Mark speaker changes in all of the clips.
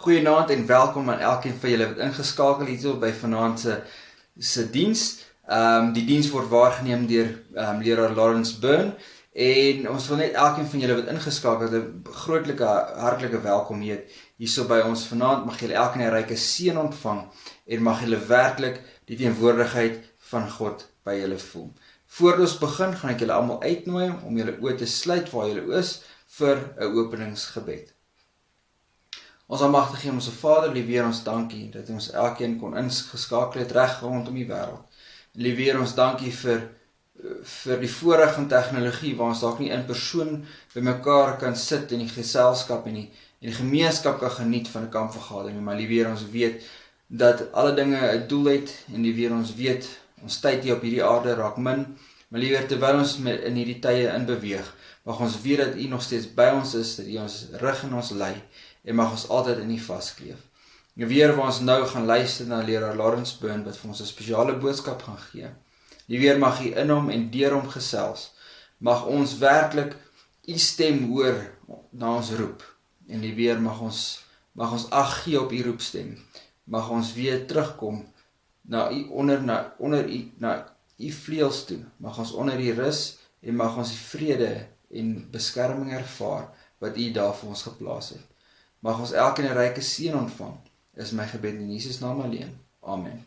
Speaker 1: Goeienaand en welkom aan elkeen van julle wat ingeskakel het by vanaand se diens. Die diens word waargeneem deur leraar Lawrence Byrne en ons wil net elkeen van julle wat ingeskakel het 'n grootlike hartlike welkom hierso by ons vanaand. Mag julle elkeen 'n ryke seën ontvang en mag julle werklik die teenwoordigheid van God by julle voel. Voordat ons begin, gaan ek julle almal uitnooi om julle oë te sluit waar julle is vir 'n openingsgebed. Ons almagtige Hemelse Vader, liewe ons dankie dat ons elkeen kon ingeskakel het reg rondom die wêreld. Liewe ons dankie vir die voorreg van tegnologie waar ons dalk nie in persoon by mekaar kan sit en die geselskap en die gemeenskap kan geniet van 'n kampvergadering, maar liewe ons weet dat alle dinge 'n doel het en liewe ons weet ons tyd hier op hierdie aarde raak min, maar liewe terwyl ons in hierdie tye inbeweeg, mag ons weet dat U nog steeds by ons is, dat U ons rig en ons lei en mag ons altyd in U vaskleef. Weer waar ons nou gaan luister na leraar Lawrence Byrne wat vir ons 'n spesiale boodskap gaan gee. Liewer mag U in hom en deur hom gesels. Mag ons werklik U stem hoor na ons roep. En liewer mag ons ag gee op U roepstem. Mag ons weer terugkom na U na U vleuels toe. Mag ons onder U rus en mag ons die vrede en beskerming ervaar wat U daar vir ons geplaas het. Mag ons elkeen 'n ryke seën ontvang, is my gebed in Jesus naam alleen. Amen.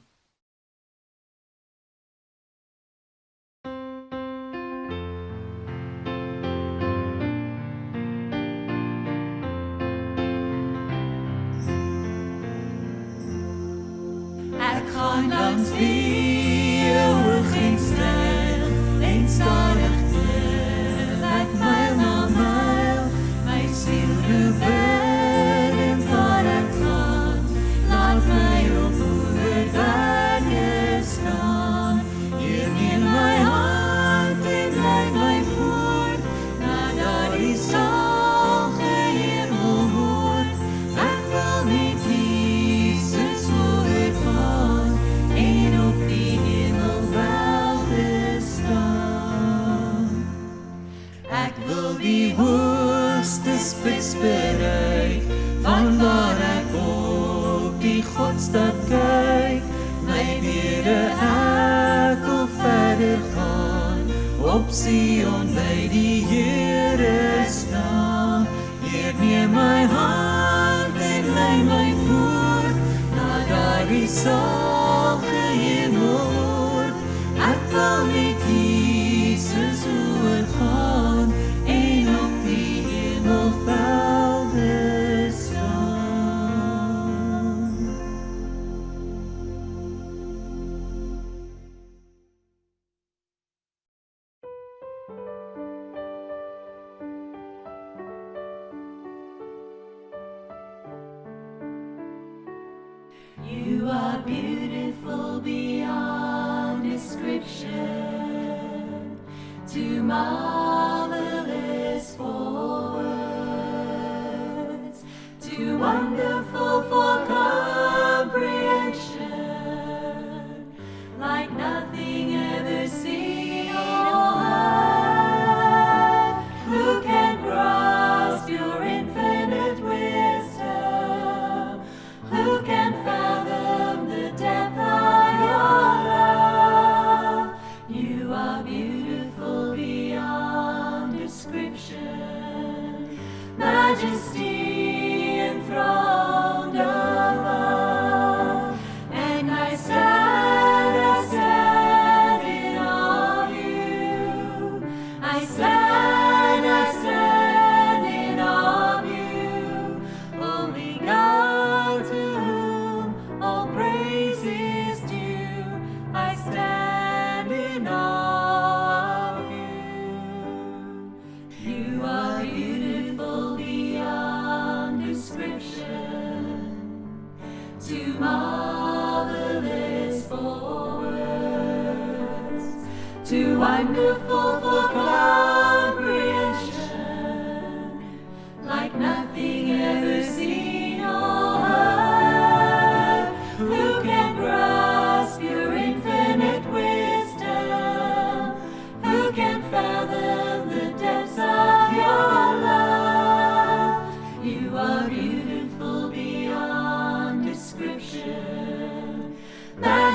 Speaker 2: Ek gaan langs die hoog en styl en stadig terug, myl na myl, my siel roep en waar ek gaan, laat my op oorberge staan. Hier neem my hand en lei my voort, na daardie sage hemelhoort. Ek wil met Jesus oorgaan en op die hemelwelde staan. Ek wil die hoogste spits bereik, van waar ek op die Godstad kyk. My bede ek wil verder gaan, op Sion by die Here staan. Heer, neem my hand en lei my voort, na daardie sage hemelhoort. Ek wil met Jesus oorgaan en op die hemelvelde staan. You are beautiful beyond description, too marvelous for words, too wonderful for comprehension, like nothing ever seen or heard. Who can grasp your infinite wisdom? Who can fathom the depth of your love? You are beautiful beyond description, majesty enthroned above. And I stand in awe of you. I stand in awe of you. Only God to whom all praise is due. I stand in awe of you. You are beautiful beyond description, too marvelous for words, too wonderful for comprehension, like nothing ever seen or heard. Who can grasp your infinite wisdom? Who can fathom the depths of your love? You are beautiful beyond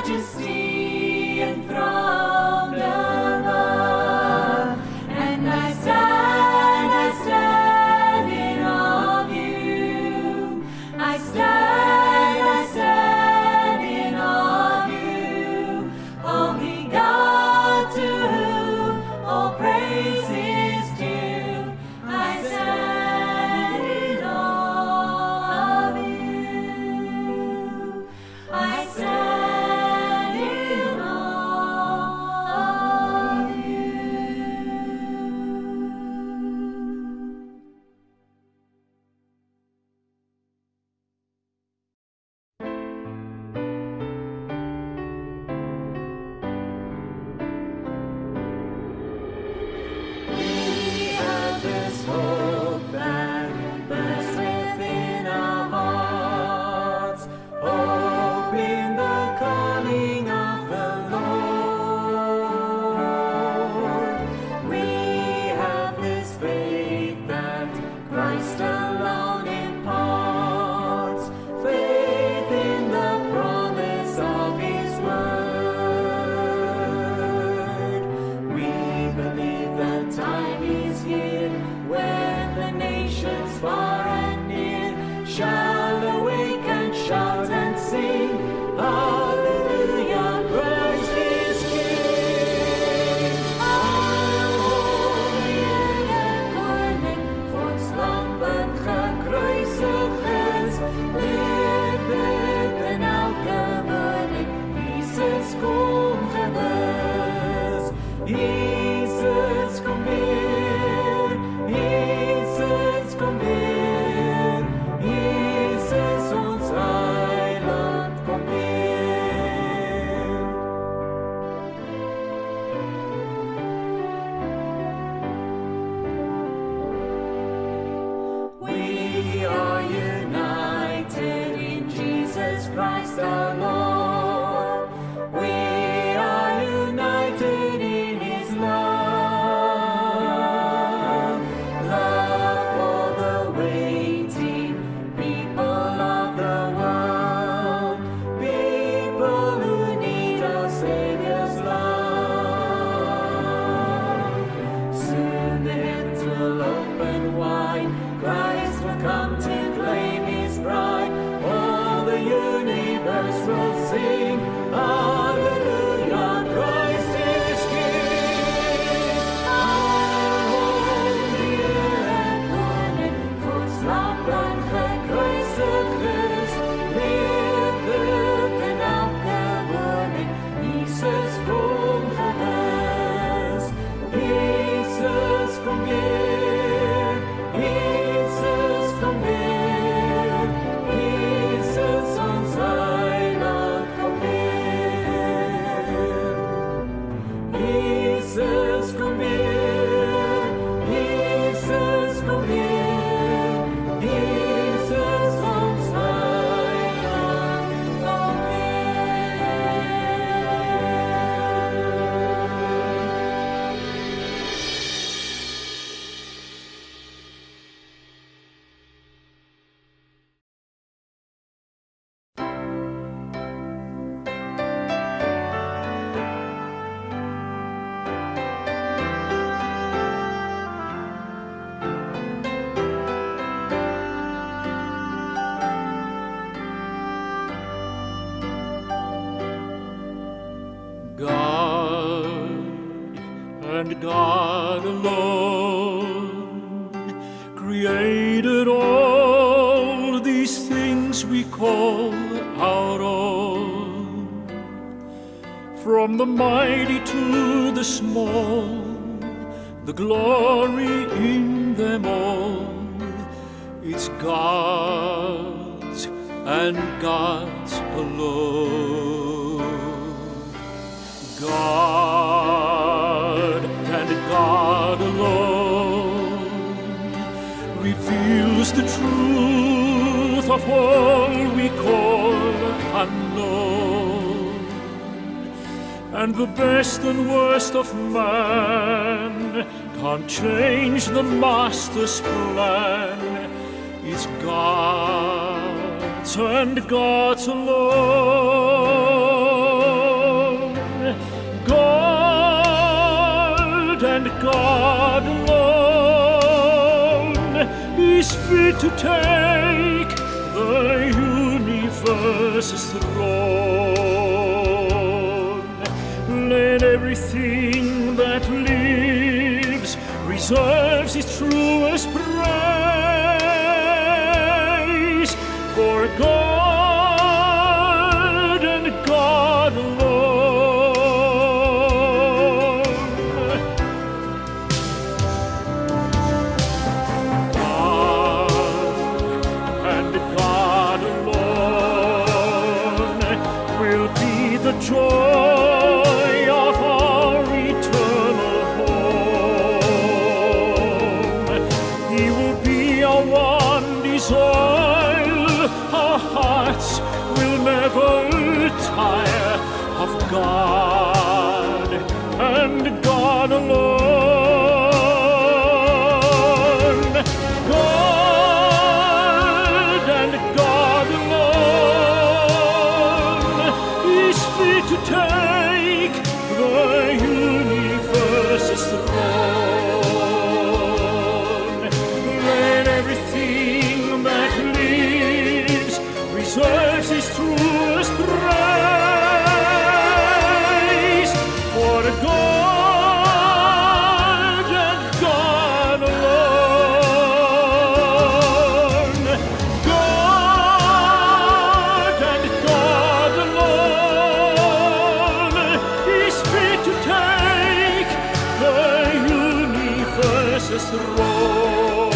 Speaker 2: majesty enthroned above. And I stand in awe of you. I stand in awe of you. Only God to whom all praise is due. I stand in awe of you. I stand in awe of you. We have this hope that bursts within our hearts, hope in the coming of the Lord. We have this faith that Christ alone imparts, faith in the promise of His word. We believe the time is here when the nations far and near shall awake and shout and sing, Hallelujah, Christ is King. Alleluia, koning, voor ons land gekruisigd is, leert dit in elke woning, Jesus kom gewis. Jesus kom weer, Jesus kom weer, Jesus ons eiland kom weer. We are united in Jesus Christ our Lord. We are united in His love, love for the waiting people of the world, people who need our Savior's love. Soon the heavens will open wide, Christ will come to claim His bride. All the universe will sing, Hallelujah, Christ is King. Alleluia, koning, voor ons land gekruisigd is, leert dit in elke woning, Jesus kom gewis. Jesus kom weer, Jesus kom weer, Jesus ons eiland kom weer. Jesus kom weer, Jesus kom weer, Jesus ons eiland kom weer.
Speaker 3: God and God alone created all these things we call our own. From the mighty to the small, the glory in them all, it's God's and God's alone. God and God alone reveals the truth of all we call unknown. And the best and worst of man can't change the Master's plan. It's God's and God's alone. fit to take the universe's throne. Let everything that lives reserves its truest praise for God and God alone. God and God alone will be the joy of our eternal home. He will be our one desire. Our hearts will never tire of God and God alone. God and God alone is fit to take the universe's throne. Let everything that lives reserves its truest praise for God and God alone. God and God alone is fit to take the universe's throne.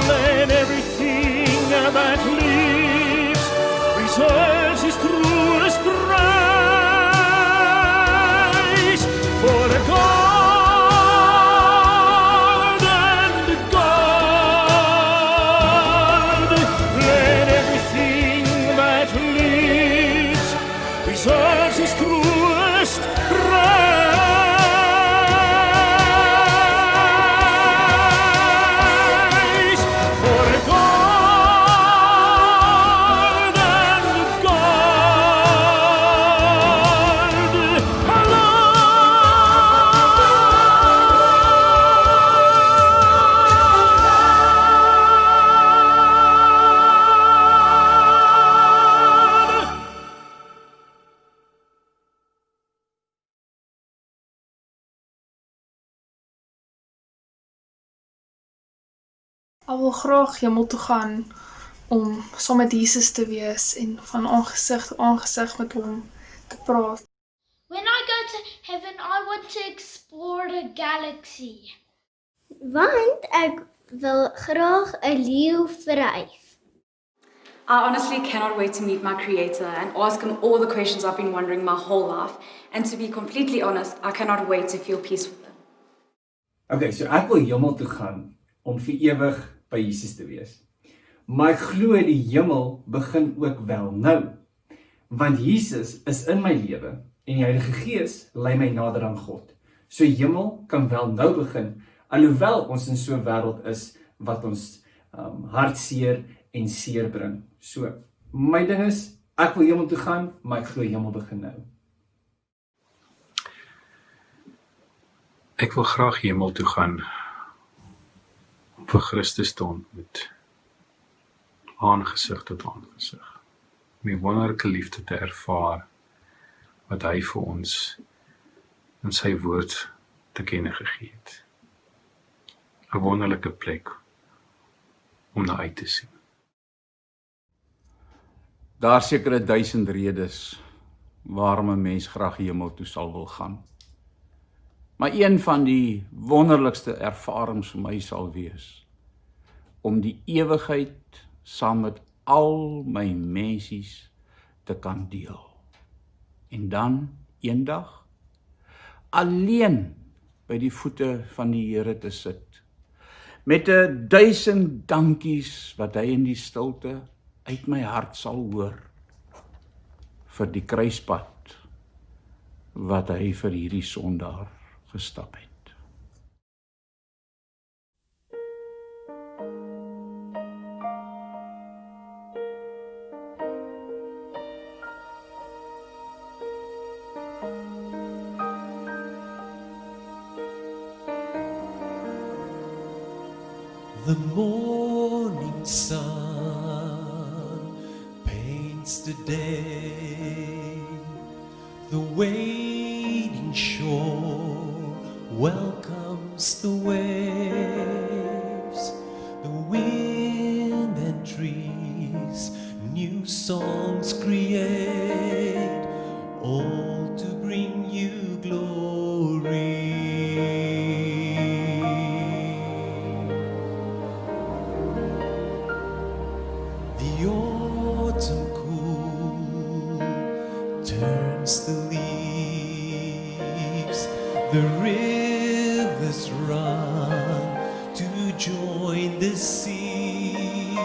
Speaker 3: Let everything that lives reserves its truest praise for God and God. Let everything that lives reserves its truest praise for God and God alone.
Speaker 4: Ek wil graag hemel toe gaan om saam met Jesus te wees en van aangesig tot aangesig met hom te praat.
Speaker 5: When I go to heaven, I want to explore the galaxy.
Speaker 6: Want ek wil graag 'n leeu vryf.
Speaker 7: I honestly cannot wait to meet my creator and ask him all the questions I've been wondering my whole life. And to be completely honest, I cannot wait to feel peace with him.
Speaker 8: Okay, so ek wil hemel toe gaan om vir ewig by Jesus te wees. Maar ek glo die hemel begin ook wel nou. Want Jesus is in my lewe en die Heilige Gees lei my nader aan God. So hemel kan wel nou begin, alhoewel ons in so 'n wêreld is wat ons hartseer en seer bring. So, my ding is, ek wil hemel toe gaan, maar ek glo hemel begin nou.
Speaker 9: Ek wil graag hemel toe gaan om vir Christus te ontmoet, aangesig tot aangesig, om die wonderlike liefde te ervaar wat hy vir ons in sy woord te kenne gegee het. 'n Wonderlike plek om na uit te sien.
Speaker 10: Daar seker 1000 redes waarom 'n mens graag hemel toe sal wil gaan. Maar een van die wonderlikste ervarings vir my sal wees om die ewigheid saam met al my mensies te kan deel. En dan eendag alleen by die voete van die Here te sit met 1000 dankies wat hy in die stilte uit my hart sal hoor vir die kruispad wat hy vir hierdie sondaar gestap het.
Speaker 2: The morning sun paints the day. The waiting shore welcomes the waves. The wind and trees new songs create, all to bring you glory. The autumn cool turns the leaves, the rivers run to join the sea.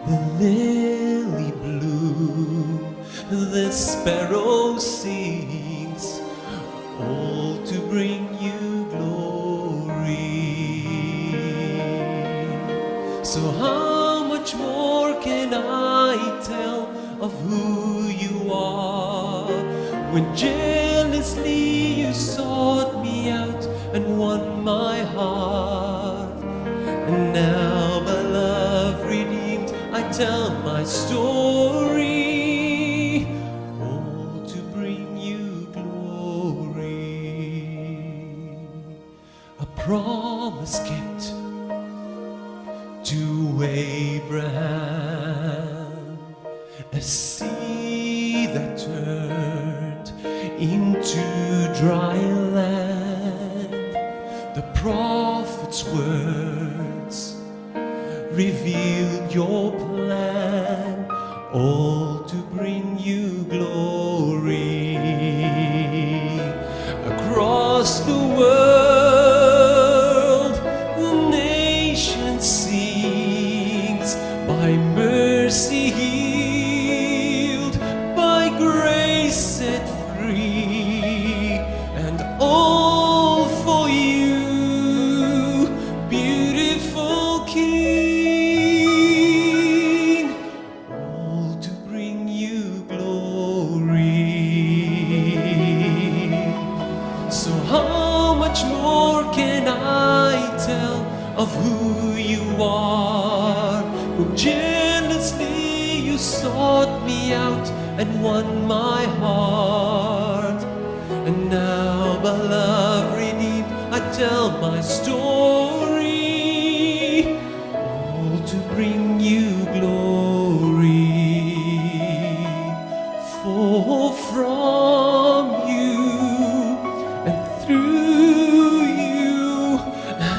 Speaker 2: The lily bloom, the sparrow sings, all to bring you glory. So how much more can I tell of who you are, when jealously you sought me out and won my heart? And now, by love redeemed, I tell my story, all to bring you glory. A promise kept to Abraham, a sea that turned into dry land. The prophet's words revealed your plan, all to bring you glory. Across the world, the nation sings, by mercy healed, by grace set free, and all for you, beautiful King, all to bring you glory. So how much more can I tell of who you are, when jealously you sought me out and won my heart? And now, by love redeemed, I tell my story, all to bring you glory. For from you and through you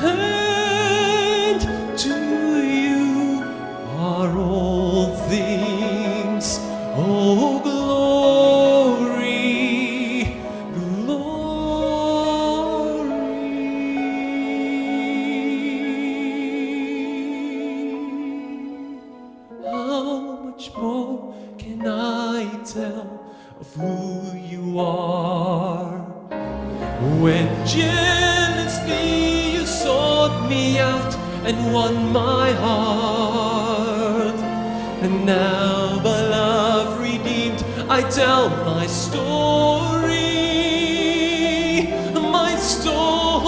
Speaker 2: and to you are all things. Oh, glory, glory. How much more can I tell of who you are, when jealously you sought me out and won my heart? And now, by love redeemed, I tell my story, my story,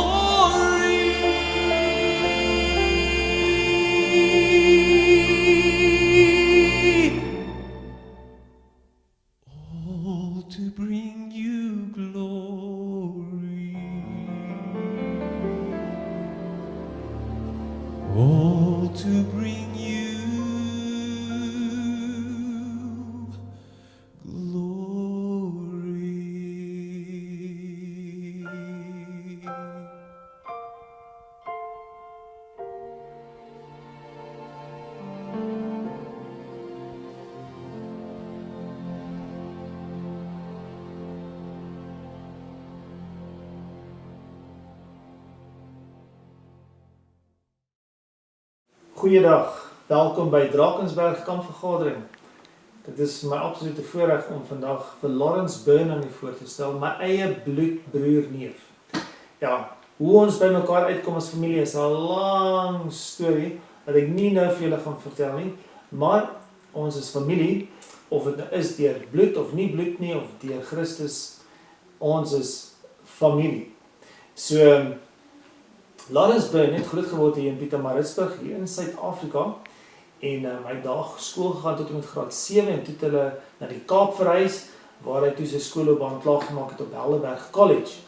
Speaker 2: all to bring you glory, all to bring you glory.
Speaker 11: Goeiedag, welkom by Drakensberg kampvergadering. Dit is my absolute voorreg om vandag vir Lawrence Byrne aan u voor te stel, my eie bloedbroer neef. Ja, hoe ons by mekaar uitkom as familie is 'n lang storie wat ek nie nou vir julle gaan vertel nie, maar ons is familie, of dit nou is deur bloed of nie bloed nie, of deur Christus, ons is familie. So, Lawrence Byrne het groot geword hier in Pietermaritzburg, hier in Suid-Afrika. En hy het daar skool gegaan tot met graad 7 en toe het hulle na die Kaap verhuis, waar hy toe sy skoolloopbaan klaargemaak het op Helderberg College.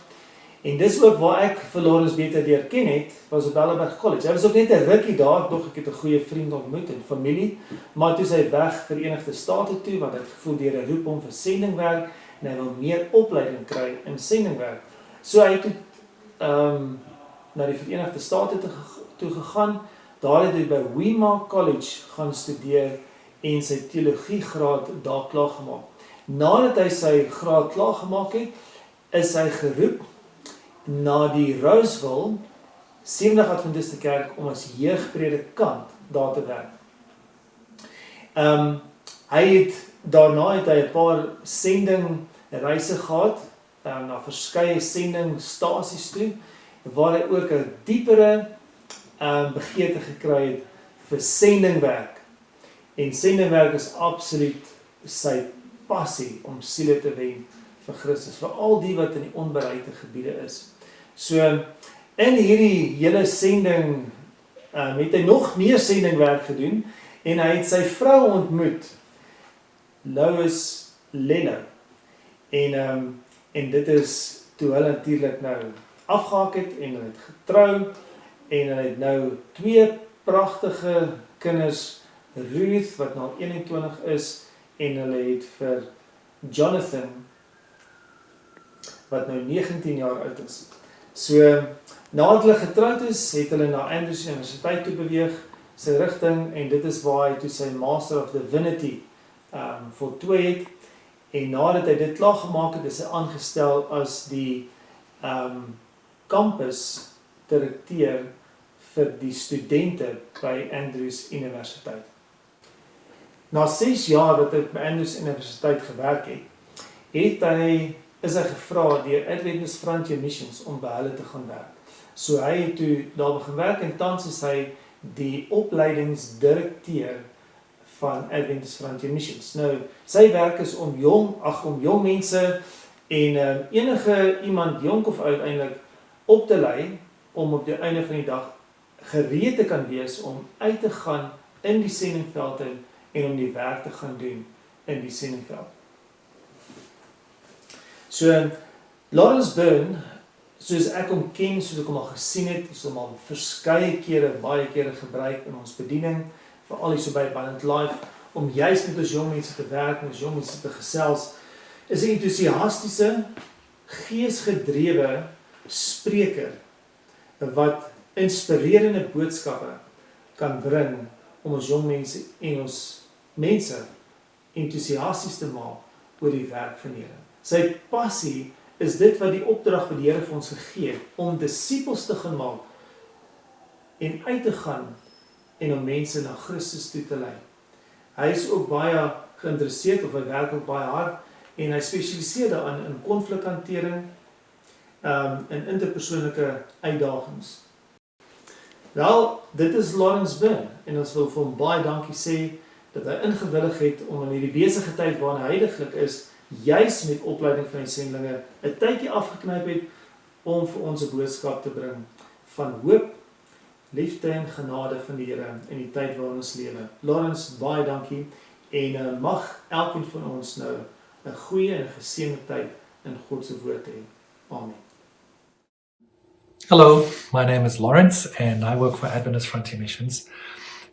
Speaker 11: En dis ook waar ek vir Lawrence beter leer ken het, was op Helderberg College. Hy was ook net 'n rukkie daar, dog ek het 'n goeie vriend ontmoet en familie, maar toe is hy weg Verenigde State toe, want hy het gevoel deur 'n roep om vir sendingwerk en hy wil meer opleiding kry in sendingwerk. So hy het na die Verenigde State toe gegaan. Daar het hy by Weimar College gaan studeer en sy teologiegraad daar klaargemaak. Nadat hy sy graad klaargemaak het, is hy geroep na die Roseville 70 Adventiste Kerk om as jeugpredikant daar te werk. Daarna het hy 'n paar sendingreise gehad na verskeie sendingstasies toe, waar hy ook 'n diepere begeerte gekry het vir sendingwerk. En sendingwerk is absoluut sy passie om siele te wen vir Christus, vir al die wat in die onbereikte gebiede is. So, in hierdie hele sending, het hy nog meer sendingwerk gedoen, en hy het sy vrou ontmoet, Lois Leno. En dit is toe hulle natuurlik nou afgehaak het, en hulle het getrou, en hulle het nou 2 pragtige kinders, Ruth, wat nou 21 is, en hulle het vir Jonathan, wat nou 19 jaar oud is. So, nadat hulle getroud is, het hulle na Andrews Universiteit toe beweeg, sy rigting, en dit is waar hy toe sy Master of Divinity voltooi het, en nadat hy dit klaar gemaak het, is hy aangestel as die campus direkteur vir die studente by Andrews Universiteit. Na 6 jaar wat hy by Andrews Universiteit gewerk het, is hy gevra deur Adventist Frontier Missions om by hulle te gaan werk. So hy het toe daar begin werk en tans is hy die opleidingsdirekteur van Adventist Frontier Missions. Nou, sy werk is om jong mense en enige iemand, jonk of oud eintlik, op te lei om op die einde van die dag gereed te kan wees om uit te gaan in die sendingveld en om die werk te gaan doen in die sendingveld. So, Lawrence Byrne, soos ek hom ken, soos ek hom al gesien het, soos hom al baie kere gebruik in ons bediening, veral hier so by Abundant Life, om juist met ons jong mense te werk, met ons jong mense te gesels, is 'n entoesiastiese, geesgedrewe spreker, wat inspirerende boodskappe kan bring om ons jong mense en ons mense entoesiasties te maak oor die werk van die Here. Sy passie is dit wat die opdrag wat die Here vir ons gegee het, om disippels te gaan maak en uit te gaan en om mense na Christus toe te lei. Hy is ook baie geïnteresseerd, of hy werk ook baie hard, en hy spesialiseer daarin in konflikhantering, en interpersoonlike uitdagings. Wel, dit is Lawrence Byrne, en ons wil vir hom baie dankie sê, dat hy ingewillig het om in hierdie besige tyd waarin hy heiliglik is, juis met opleiding van die sendlinge, 'n tydjie afgeknyp het, om vir ons 'n boodskap te bring, van hoop, liefde en genade van die Here, in die tyd waarin ons lewe. Lawrence, baie dankie, en mag elkeen van ons nou 'n goeie en geseënde tyd in God se woord hê. Amen.
Speaker 12: Hello, my name is Lawrence and I work for Adventist Frontier Missions.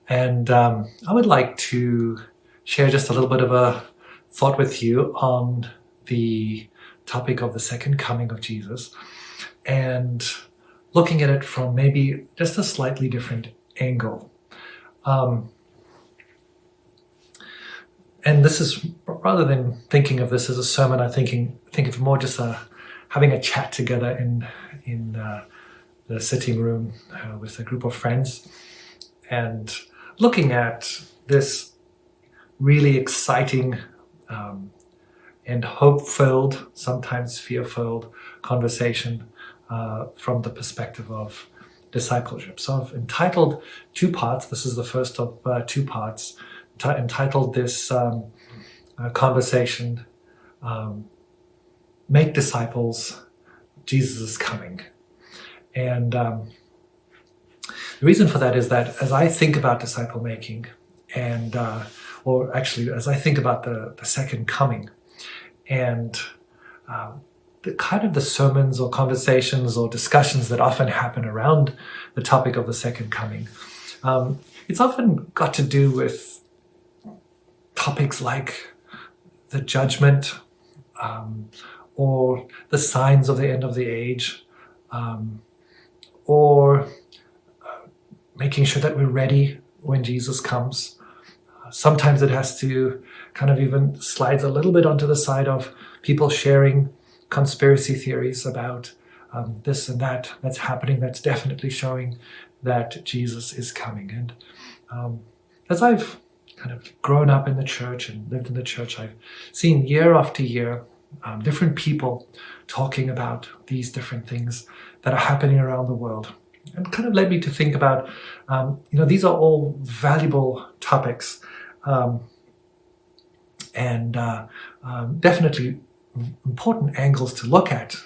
Speaker 12: And I would like to share just a little bit of a thought with you on the topic of the second coming of Jesus and looking at it from maybe just a slightly different angle. And this is, rather than thinking of this as a sermon, I think of more just having a chat together in the sitting room with a group of friends and looking at this really exciting and hope-filled, sometimes fear-filled conversation from the perspective of discipleship. So I've entitled 2 parts. This is the first of 2 parts. Entitled this conversation, Make Disciples, Jesus is Coming. And The reason for that is that as I think about disciple making, and or actually as I think about the second coming, and the kind of the sermons or conversations or discussions that often happen around the topic of the second coming, it's often got to do with topics like the judgment, or the signs of the end of the age, or making sure that we're ready when Jesus comes. Sometimes it has to kind of even slides a little bit onto the side of people sharing conspiracy theories about this and that that's happening, that's definitely showing that Jesus is coming. And as I've kind of grown up in the church and lived in the church, I've seen year after year different people talking about these different things that are happening around the world, and kind of led me to think about, these are all valuable topics, and definitely important angles to look at,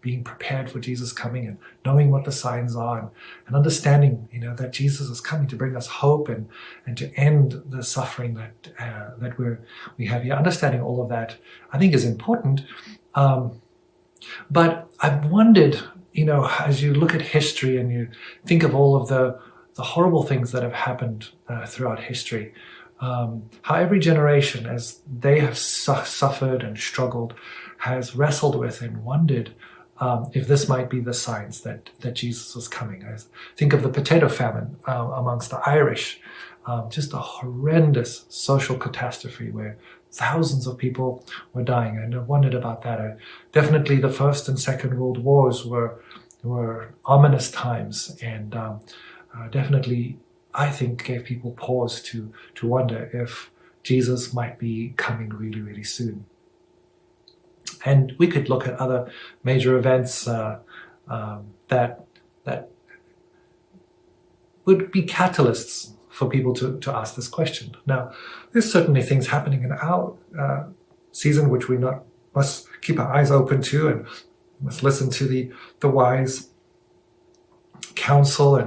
Speaker 12: being prepared for Jesus coming and knowing what the signs are, and understanding, that Jesus is coming to bring us hope and to end the suffering that we have here. Understanding all of that, I think, is important. But I've wondered, as you look at history and you think of all of the horrible things that have happened throughout history, how every generation, as they have suffered and struggled, has wrestled with and wondered if this might be the signs that Jesus was coming. I think of the potato famine amongst the Irish, just a horrendous social catastrophe where thousands of people were dying, and I wondered about that. Definitely the First and Second World Wars were ominous times, and definitely, I think, gave people pause to wonder if Jesus might be coming really, really soon. And we could look at other major events that would be catalysts for people to ask this question. Now, there's certainly things happening in our season which we must keep our eyes open to, and must listen to the wise counsel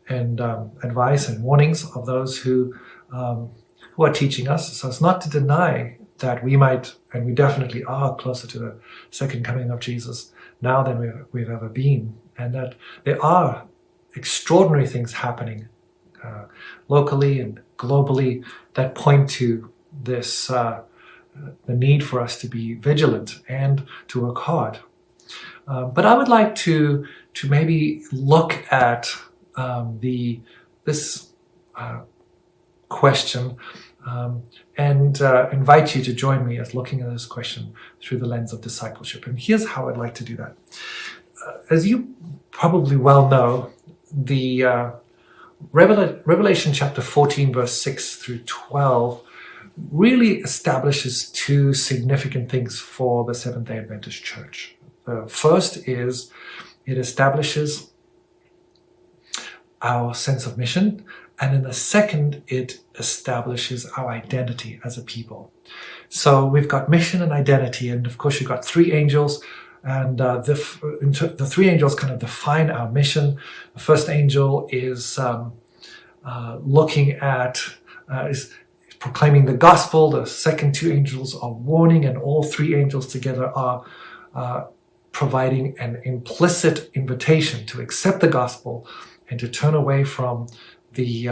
Speaker 12: and advice and warnings of those who are teaching us, so as not to deny that we might, and we definitely are, closer to the second coming of Jesus now than we've ever been, and that there are extraordinary things happening locally and globally that point to this, the need for us to be vigilant and to work hard. But I would like to maybe look at this question and invite you to join me as looking at this question through the lens of discipleship. And here's how I'd like to do that. As you probably well know, the Revelation chapter 14, verse 6 through 12 really establishes two significant things for the Seventh-day Adventist Church. The first is it establishes our sense of mission, and in the second, it establishes our identity as a people. So we've got mission and identity, and of course you've got three angels, and the three angels kind of define our mission. The first angel is looking at, is proclaiming the gospel. The second two angels are warning, and all three angels together are providing an implicit invitation to accept the gospel and to turn away from the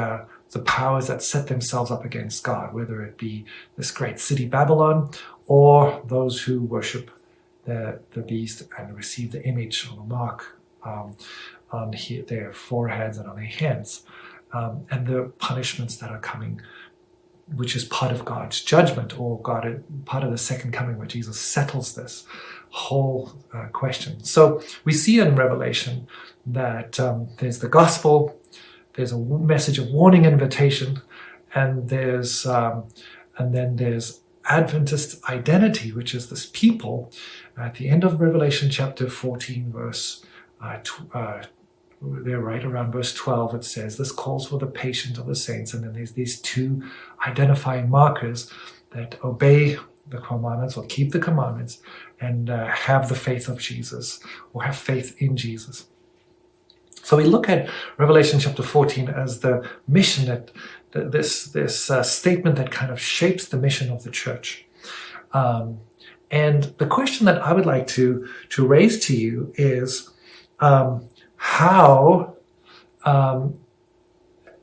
Speaker 12: powers that set themselves up against God, whether it be this great city Babylon or those who worship the beast and receive the image or the mark on their foreheads and on their hands, and the punishments that are coming, which is part of God's judgment, or part of the second coming where Jesus settles this whole question. So we see in Revelation that there's the gospel, there's a message of warning, invitation, and then there's Adventist identity, which is this people. At the end of Revelation chapter 14, verse there, right around verse 12, it says, "This calls for the patience of the saints," and then there's these two identifying markers that obey the commandments or keep the commandments and have the faith of Jesus, or have faith in Jesus. So we look at Revelation chapter 14 as the mission, that this statement that kind of shapes the mission of the church. And the question that I would like to raise to you is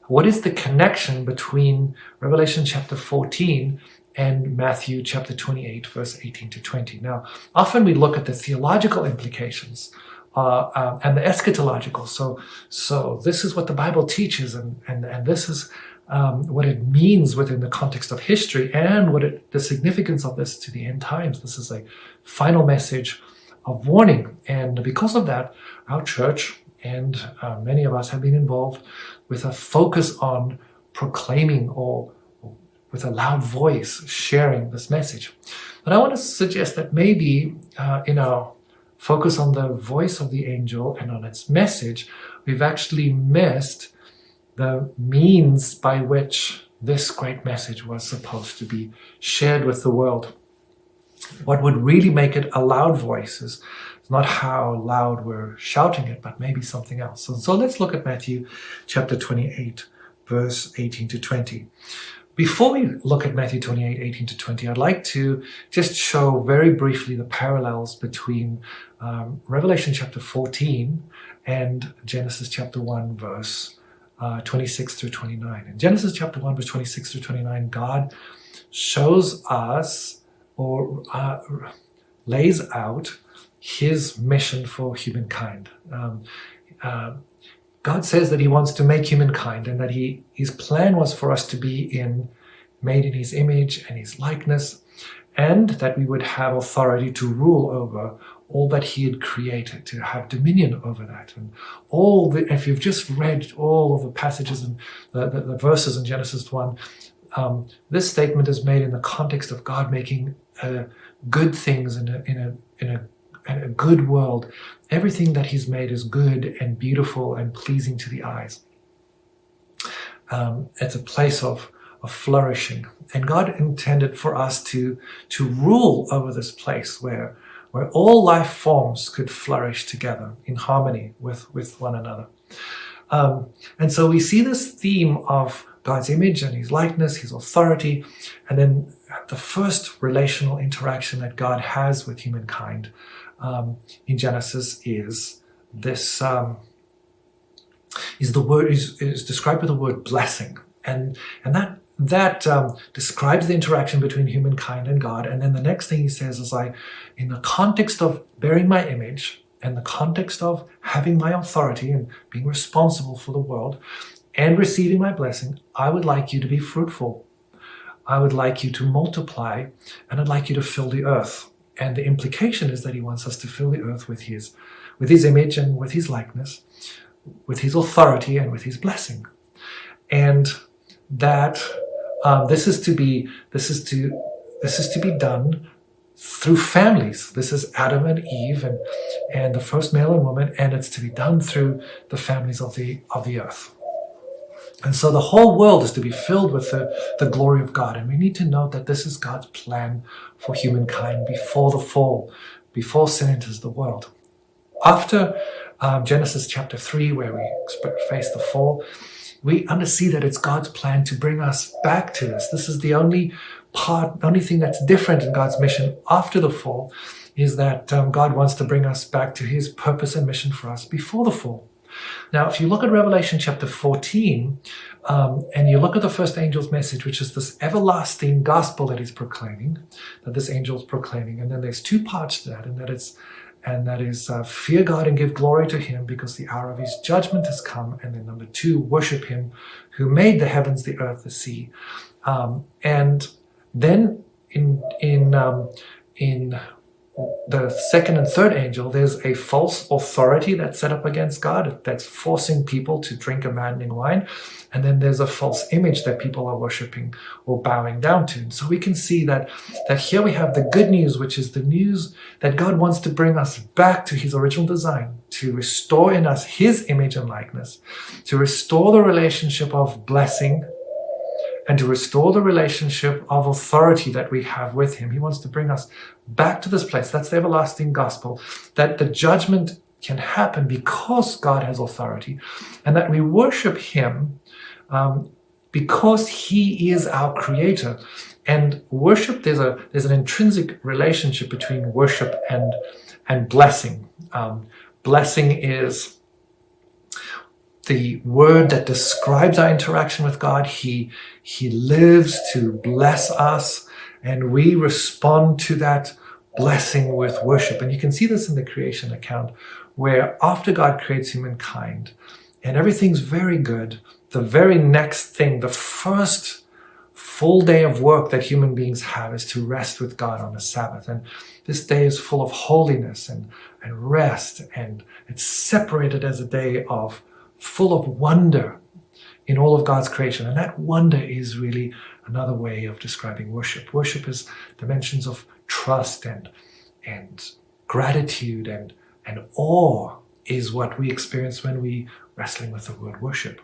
Speaker 12: what is the connection between Revelation chapter 14 and Matthew chapter 28, verse 18 to 20? Now, often we look at the theological implications and the eschatological. So this is what the Bible teaches, and this is what it means within the context of history, and the significance of this to the end times. This is a final message of warning. And because of that, our church and many of us have been involved with a focus on proclaiming, or with a loud voice sharing this message. But I want to suggest that maybe in our focus on the voice of the angel and on its message, we've actually missed the means by which this great message was supposed to be shared with the world. What would really make it a loud voice is not how loud we're shouting it, but maybe something else. So let's look at Matthew chapter 28, verse 18 to 20. Before we look at Matthew 28, 18 to 20, I'd like to just show very briefly the parallels between Revelation chapter 14 and Genesis chapter 1, verse 26 through 29. In Genesis chapter 1, verse 26 through 29, God shows us, or lays out, his mission for humankind. God says that he wants to make humankind, and that his plan was for us to be made in his image and his likeness, and that we would have authority to rule over all that he had created, to have dominion over that. And if you've just read all of the passages and the verses in Genesis 1, this statement is made in the context of God making good things in a good world. Everything that he's made is good and beautiful and pleasing to the eyes. It's a place of flourishing. And God intended for us to rule over this place where all life forms could flourish together in harmony with one another. And so we see this theme of God's image and his likeness, his authority, and then the first relational interaction that God has with humankind in Genesis is this is described with the word blessing, and that describes the interaction between humankind and God. And then the next thing he says is, in the context of bearing my image and the context of having my authority and being responsible for the world and receiving my blessing, I would like you to be fruitful. I would like you to multiply, and I'd like you to fill the earth. And the implication is that he wants us to fill the earth with his image and with his likeness, with his authority and with his blessing. And that this is to be done through families. This is Adam and Eve and the first male and woman, and it's to be done through the families of the earth. And so the whole world is to be filled with the glory of God. And we need to note that this is God's plan for humankind before the fall, before sin enters the world. After Genesis chapter 3, where we face the fall, we see that it's God's plan to bring us back to this. This is the only thing that's different in God's mission after the fall, is that God wants to bring us back to his purpose and mission for us before the fall. Now, if you look at Revelation chapter 14, and you look at the first angel's message, which is this everlasting gospel that he's proclaiming, that this angel's proclaiming, and then there's two parts to that, and that is fear God and give glory to him, because the hour of his judgment has come. And then number 2, worship him who made the heavens, the earth, the sea. And then in the second and third angel, there's a false authority that's set up against God, that's forcing people to drink a maddening wine. And then there's a false image that people are worshiping or bowing down to. And so we can see that here we have the good news, which is the news that God wants to bring us back to his original design, to restore in us his image and likeness, to restore the relationship of blessing, and to restore the relationship of authority that we have with him. He wants to bring us back to this place. That's the everlasting gospel, that the judgment can happen because God has authority, and that we worship him because he is our creator. And worship, there's an intrinsic relationship between worship and blessing. Blessing is the word that describes our interaction with God. He lives to bless us, and we respond to that blessing with worship. And you can see this in the creation account, where after God creates humankind and everything's very good, the very next thing, the first full day of work that human beings have is to rest with God on the Sabbath. And this day is full of holiness and rest, and it's separated as a day full of wonder in all of God's creation. And that wonder is really another way of describing worship. Worship is dimensions of trust and gratitude and awe is what we experience when we wrestling with the word worship.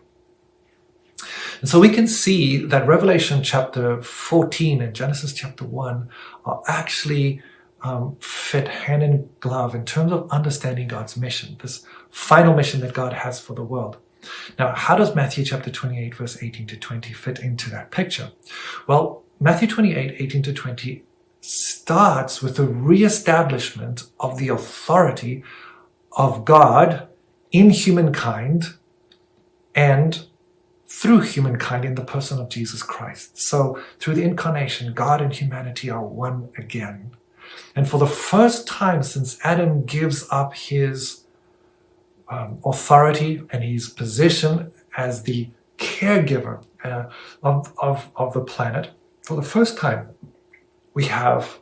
Speaker 12: And so we can see that Revelation chapter 14 and Genesis chapter 1 are actually fit hand in glove in terms of understanding God's mission, this final mission that God has for the world. Now, how does Matthew chapter 28 verse 18 to 20 fit into that picture? Well, Matthew 28, 18 to 20 starts with the reestablishment of the authority of God in humankind and through humankind in the person of Jesus Christ. So through the incarnation, God and humanity are one again. And for the first time since Adam gives up his authority and his position as the caregiver of the planet, for the first time, we have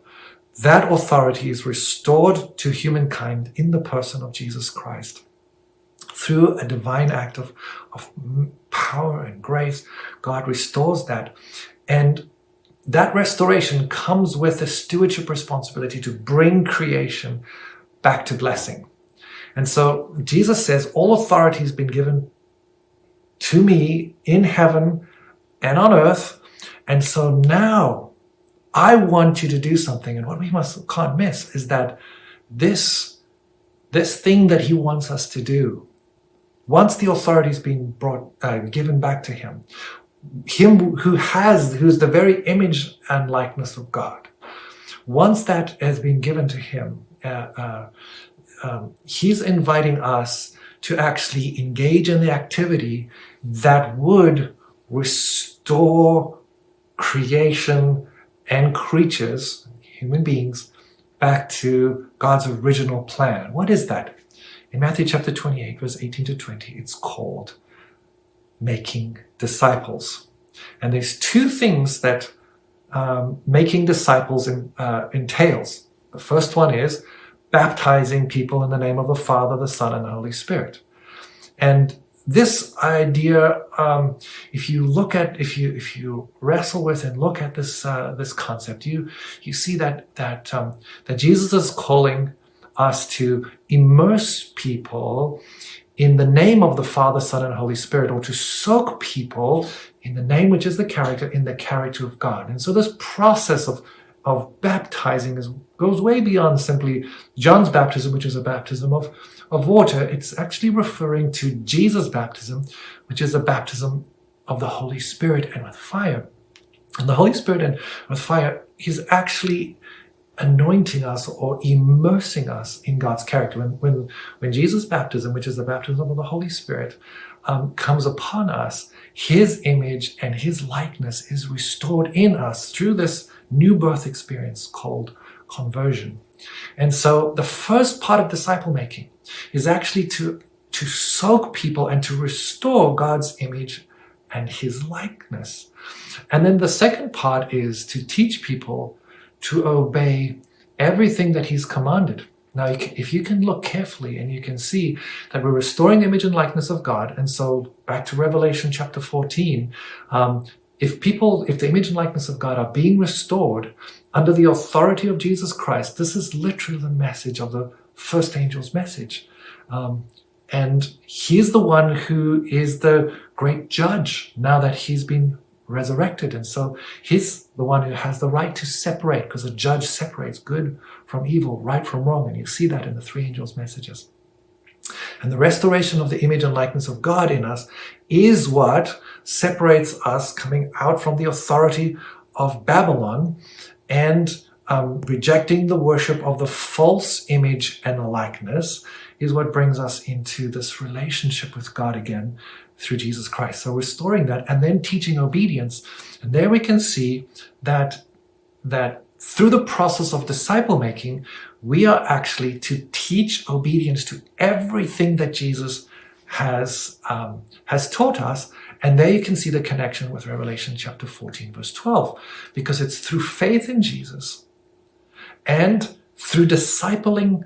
Speaker 12: that authority is restored to humankind in the person of Jesus Christ. Through a divine act of power and grace, God restores that. And that restoration comes with a stewardship responsibility to bring creation back to blessing. And so Jesus says, all authority has been given to me in heaven and on earth. And so now I want you to do something. And what we can't miss is that this thing that he wants us to do, once the authority has been given back to him who's the very image and likeness of God, once that has been given to him, he's inviting us to actually engage in the activity that would restore creation and creatures, human beings, back to God's original plan. What is that? In Matthew chapter 28, verse 18 to 20, it's called making disciples. And there's two things that making disciples entails. The first one is baptizing people in the name of the Father, the Son, and the Holy Spirit. And this idea, if you wrestle with and look at this concept, you see that Jesus is calling us to immerse people in the name of the Father, Son, and Holy Spirit, or to soak people in the name, which is the character of God. And so this process of baptizing goes way beyond simply John's baptism, which is a baptism of water. It's actually referring to Jesus' baptism, which is a baptism of the Holy Spirit and with fire. And the Holy Spirit and with fire is actually anointing us or immersing us in God's character. When Jesus' baptism, which is the baptism of the Holy Spirit, comes upon us, his image and his likeness is restored in us through this new birth experience called conversion. And so the first part of disciple making is actually to soak people and to restore God's image and his likeness. And then the second part is to teach people to obey everything that he's commanded. Now, if you can look carefully and you can see that we're restoring image and likeness of God. And so back to Revelation chapter 14, if the image and likeness of God are being restored under the authority of Jesus Christ, this is literally the message of the first angel's message. And he's the one who is the great judge now that he's been resurrected. And so he's the one who has the right to separate, because a judge separates good from evil, right from wrong. And you see that in the three angels' messages. And the restoration of the image and likeness of God in us is what separates us coming out from the authority of Babylon and rejecting the worship of the false image and likeness is what brings us into this relationship with God again through Jesus Christ. So restoring that and then teaching obedience. And there we can see that through the process of disciple making, we are actually to teach obedience to everything that Jesus has taught us. And there you can see the connection with Revelation chapter 14, verse 12, because it's through faith in Jesus and through discipleship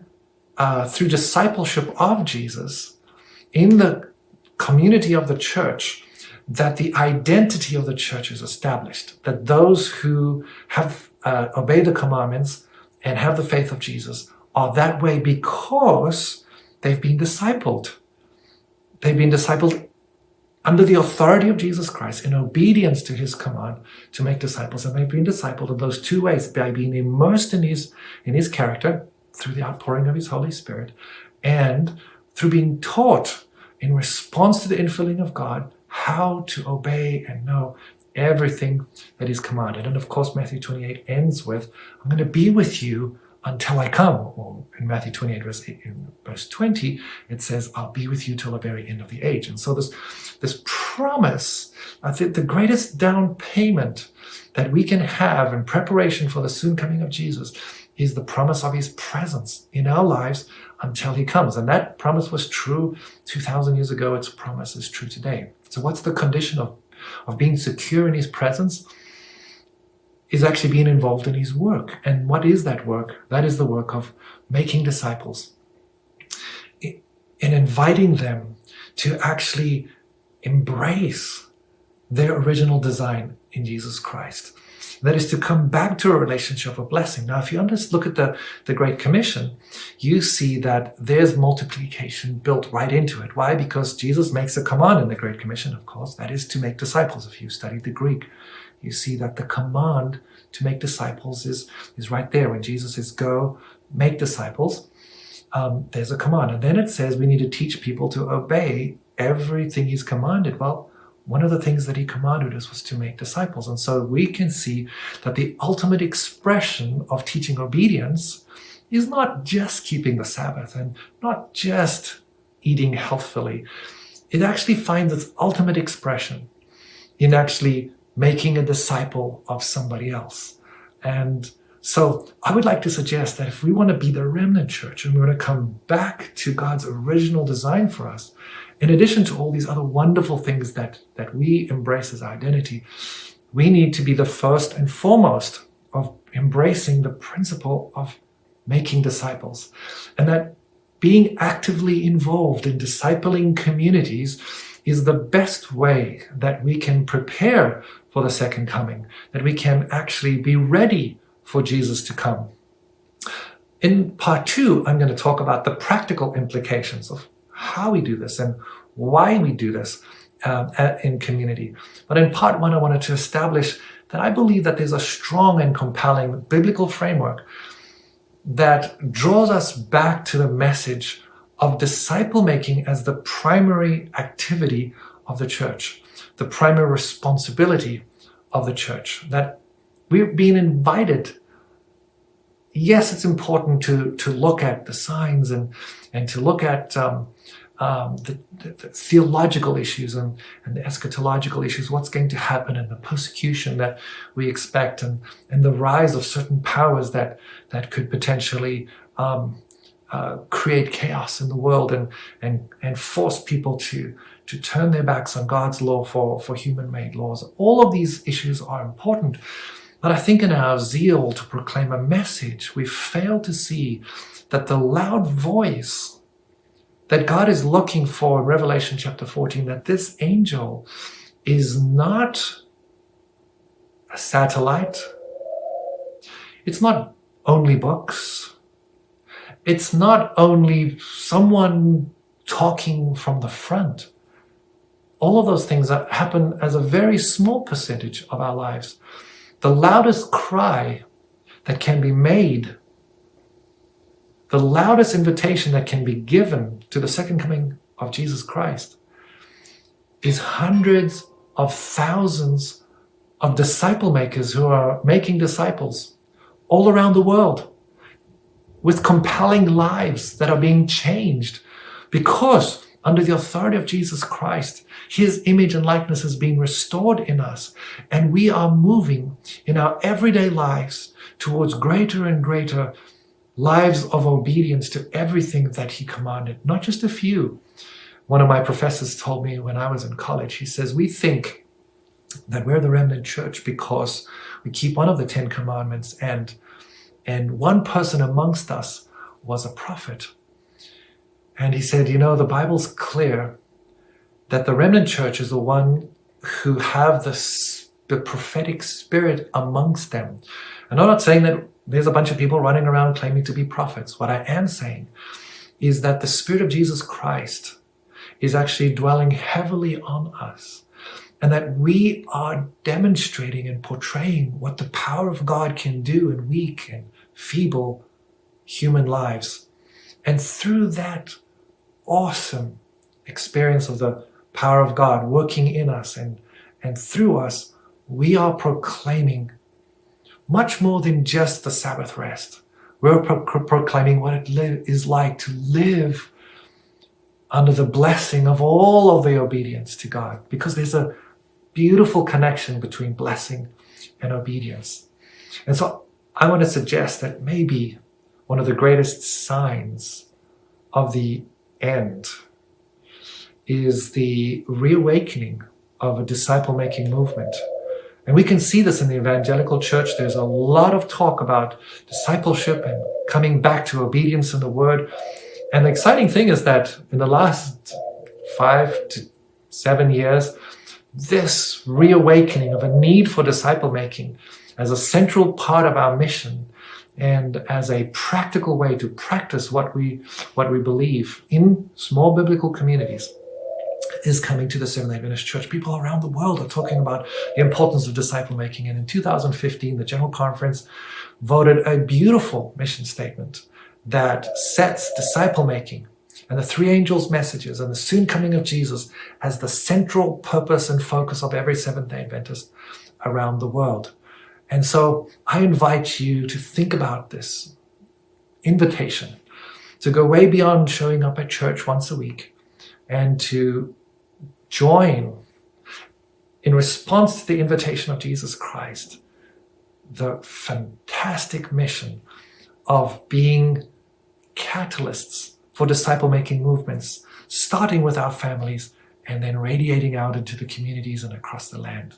Speaker 12: of Jesus in the community of the church that the identity of the church is established, that those who have obeyed the commandments and have the faith of Jesus are that way because they've been discipled. They've been discipled under the authority of Jesus Christ in obedience to his command to make disciples. And they've been discipled in those two ways, by being immersed in his character through the outpouring of his Holy Spirit and through being taught in response to the infilling of God how to obey and know everything that is commanded. And of course, Matthew 28 ends with, I'm going to be with you until I come. Or in Matthew 28, verse 20, it says, I'll be with you till the very end of the age. And so this promise, I think the greatest down payment that we can have in preparation for the soon coming of Jesus is the promise of his presence in our lives until he comes. And that promise was true 2,000 years ago. Its promise is true today. So what's the condition of being secure in his presence? Is actually being involved in his work. And what is that work? That is the work of making disciples and inviting them to actually embrace their original design in Jesus Christ. That is to come back to a relationship of blessing. Now, if you look at the Great Commission, you see that there's multiplication built right into it. Why? Because Jesus makes a command in the Great Commission, of course, that is to make disciples. If you studied the Greek, you see that the command to make disciples is right there. When Jesus says, go make disciples, there's a command. And then it says we need to teach people to obey everything he's commanded. Well, one of the things that he commanded us was to make disciples. And so we can see that the ultimate expression of teaching obedience is not just keeping the Sabbath and not just eating healthfully. It actually finds its ultimate expression in actually making a disciple of somebody else. And so I would like to suggest that if we want to be the remnant church and we want to come back to God's original design for us, in addition to all these other wonderful things that we embrace as our identity, we need to be the first and foremost of embracing the principle of making disciples. And that being actively involved in discipling communities is the best way that we can prepare for the second coming, that we can actually be ready for Jesus to come. In part 2, I'm going to talk about the practical implications of how we do this and why we do this in community. But in part 1, I wanted to establish that I believe that there's a strong and compelling biblical framework that draws us back to the message of disciple making as the primary activity of the church, the primary responsibility of the church, that we're being invited. Yes, it's important to look at the signs and to look at the theological issues and the eschatological issues, what's going to happen and the persecution that we expect and the rise of certain powers that could potentially create chaos in the world and force people to turn their backs on God's law for human-made laws. All of these issues are important. But I think in our zeal to proclaim a message, we fail to see that the loud voice that God is looking for in Revelation chapter 14, that this angel is not a satellite. It's not only books. It's not only someone talking from the front. All of those things that happen as a very small percentage of our lives. The loudest cry that can be made the loudest invitation that can be given to the second coming of Jesus Christ is hundreds of thousands of disciple makers who are making disciples all around the world with compelling lives that are being changed because under the authority of Jesus Christ, his image and likeness is being restored in us, and we are moving in our everyday lives towards greater and greater lives of obedience to everything that he commanded, not just a few. One of my professors told me when I was in college, he says, we think that we're the remnant church because we keep one of the 10 commandments, and one person amongst us was a prophet. And he said, the Bible's clear that the remnant church is the one who have the prophetic spirit amongst them. And I'm not saying that there's a bunch of people running around claiming to be prophets. What I am saying is that the Spirit of Jesus Christ is actually dwelling heavily on us, and that we are demonstrating and portraying what the power of God can do in weak and feeble human lives. And through that awesome experience of the power of God working in us and through us, we are proclaiming much more than just the Sabbath rest. We're proclaiming what it is like to live under the blessing of all of the obedience to God, because there's a beautiful connection between blessing and obedience. And so I want to suggest that maybe one of the greatest signs of the end is the reawakening of a disciple-making movement. And we can see this in the evangelical church. There's a lot of talk about discipleship and coming back to obedience in the word. And the exciting thing is that in the last 5 to 7 years, this reawakening of a need for disciple making as a central part of our mission and as a practical way to practice what we believe in small biblical communities is coming to the Seventh-day Adventist Church. People around the world are talking about the importance of disciple making. And in 2015, the General Conference voted a beautiful mission statement that sets disciple making and the three angels' messages and the soon coming of Jesus as the central purpose and focus of every Seventh-day Adventist around the world. And so I invite you to think about this invitation to go way beyond showing up at church once a week and to join in response to the invitation of Jesus Christ, the fantastic mission of being catalysts for disciple-making movements, starting with our families and then radiating out into the communities and across the land.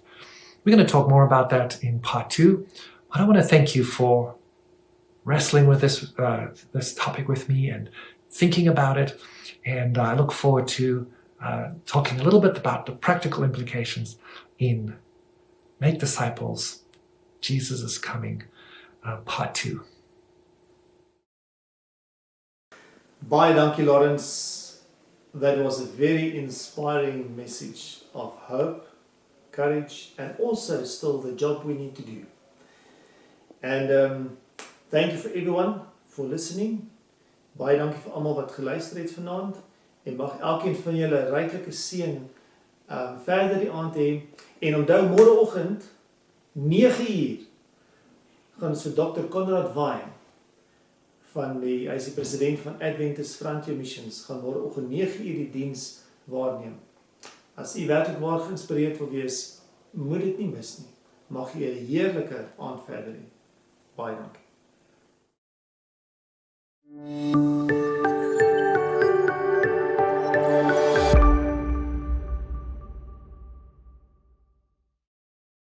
Speaker 12: We're going to talk more about that in part 2. But I want to thank you for wrestling with this topic with me and thinking about it. And I look forward to talking a little bit about the practical implications in Make Disciples, Jesus is Coming, part 2.
Speaker 11: Baie dankie, Lawrence. That was a very inspiring message of hope, courage, and also still the job we need to do. And thank you for everyone for listening. Baie dankie vir almal wat geluister het vanaand. En mag elkeen van julle ryklike seën verder die aand hê. En onthou môreoggend 9:00 gaan ons vir Dr. Conrad Vine hy is die president van Adventist Frontier Missions, gaan môreoggend 9:00 die diens waarneem. As u werklik waar geïnspireerd wil wees, moet dit nie mis nie. Mag u 'n heerlike aand verder hê. Baie dankie.